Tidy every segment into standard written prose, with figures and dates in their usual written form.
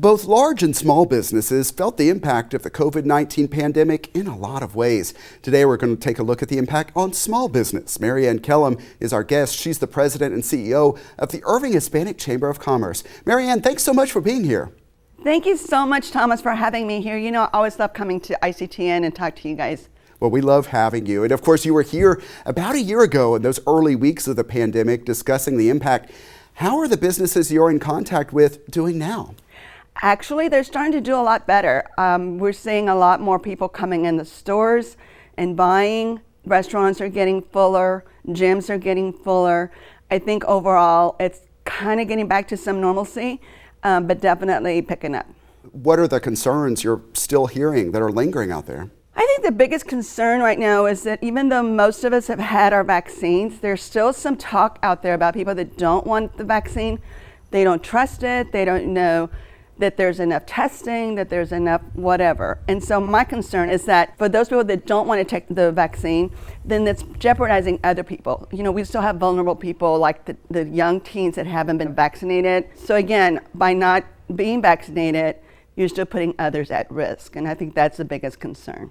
Both large and small businesses felt the impact of the COVID-19 pandemic in a lot of ways. Today, we're going to take a look at the impact on small business. Ann Kellam is our guest. She's the president and CEO of the Irving Hispanic Chamber of Commerce. Ann, thanks so much for being here. Thank you so much, Thomas, for having me here. You know, I always love coming to ICTN and talk to you guys. Well, we love having you. And of course, you were here about a year ago in those early weeks of the pandemic discussing the impact. How are the businesses you're in contact with doing now? Actually, they're starting to do a lot better. We're seeing a lot more people coming in the stores and buying. Restaurants are getting fuller, gyms are getting fuller. I think overall it's kind of getting back to some normalcy, but definitely picking up. What are the concerns you're still hearing that are lingering out there? I think the biggest concern right now is that even though most of us have had our vaccines, there's still some talk out there about people that don't want the vaccine. They don't trust it, they don't know that there's enough testing, that there's enough whatever. And so my concern is that for those people that don't want to take the vaccine, then that's jeopardizing other people. You know, we still have vulnerable people like the young teens that haven't been vaccinated. So again, by not being vaccinated, you're still putting others at risk. And I think that's the biggest concern.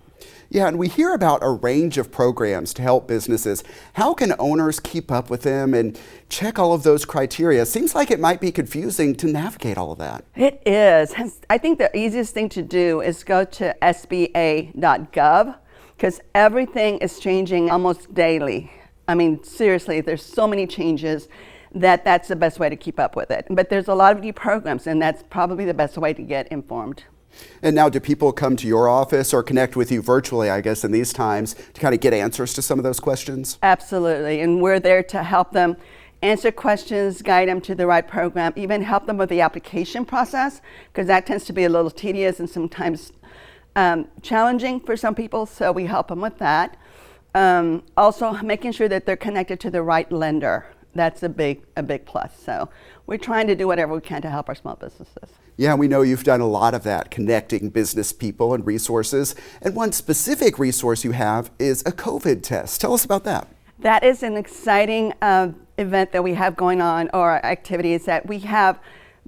Yeah, and we hear about a range of programs to help businesses. How can owners keep up with them and check all of those criteria? Seems like it might be confusing to navigate all of that. It is. I think the easiest thing to do is go to SBA.gov because everything is changing almost daily. I mean, seriously, there's so many changes that's the best way to keep up with it. But there's a lot of new programs, and that's probably the best way to get informed. And now, do people come to your office or connect with you virtually, I guess, in these times to kind of get answers to some of those questions? Absolutely, and we're there to help them answer questions, guide them to the right program, even help them with the application process, because that tends to be a little tedious and sometimes challenging for some people, so we help them with that. Also, making sure that they're connected to the right lender. That's a big plus. So we're trying to do whatever we can to help our small businesses. Yeah, we know you've done a lot of that, connecting business people and resources. And one specific resource you have is a COVID test. Tell us about that. That is an exciting event that we have going on, or activity is that we have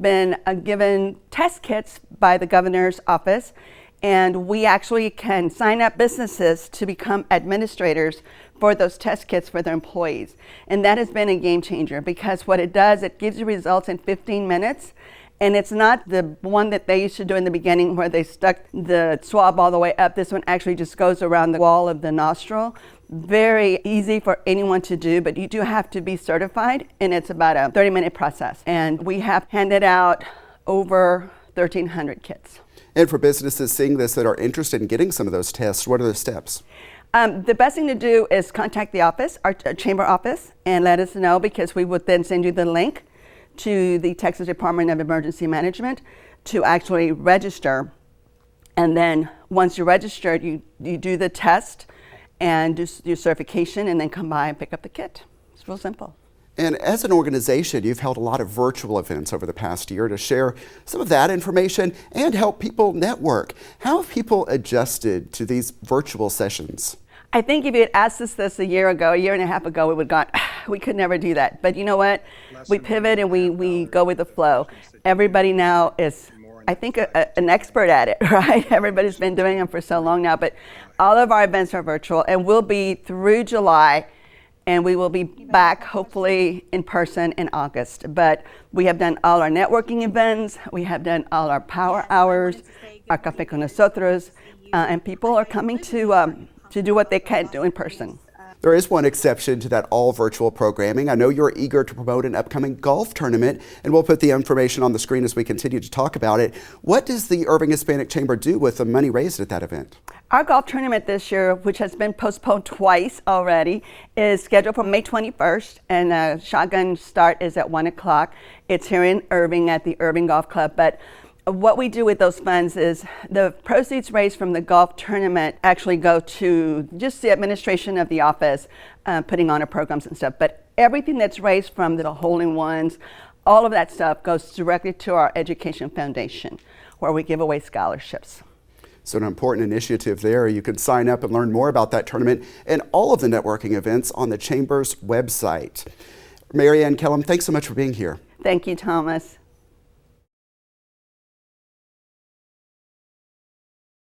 been given test kits by the governor's office. And we actually can sign up businesses to become administrators for those test kits for their employees. And that has been a game changer because what it does, it gives you results in 15 minutes. And it's not the one that they used to do in the beginning where they stuck the swab all the way up. This one actually just goes around the wall of the nostril. Very easy for anyone to do, but you do have to be certified. And it's about a 30-minute process. And we have handed out over 1,300 kits. And for businesses seeing this that are interested in getting some of those tests, what are the steps? The best thing to do is contact the office, our chamber office, and let us know because we would then send you the link to the Texas Department of Emergency Management to actually register. And then once you're registered, you do the test and do your certification and then come by and pick up the kit. It's real simple. And as an organization, you've held a lot of virtual events over the past year to share some of that information and help people network. How have people adjusted to these virtual sessions? I think if you had asked us this a year and a half ago, we would have gone, we could never do that. But you know what? We pivot and we go with the flow. Everybody now is, I think, an expert at it, right? Everybody's been doing them for so long now. But all of our events are virtual and will be through July. And we will be back, hopefully, in person in August. But we have done all our networking events. We have done all our power hours, our Café con Nosotros, and people are coming to do what they can't do in person. There is one exception to that all virtual programming. I know you're eager to promote an upcoming golf tournament, and we'll put the information on the screen as we continue to talk about it. What does the Irving Hispanic Chamber do with the money raised at that event? Our golf tournament this year, which has been postponed twice already, is scheduled for May 21st, and shotgun start is at 1 o'clock. It's here in Irving at the Irving Golf Club. But what we do with those funds is the proceeds raised from the golf tournament actually go to just the administration of the office, putting on our programs and stuff. But everything that's raised from the hole-in-ones, all of that stuff goes directly to our education foundation, where we give away scholarships. So an important initiative there. You can sign up and learn more about that tournament and all of the networking events on the Chamber's website. Ann Kellam, thanks so much for being here. Thank you, Thomas.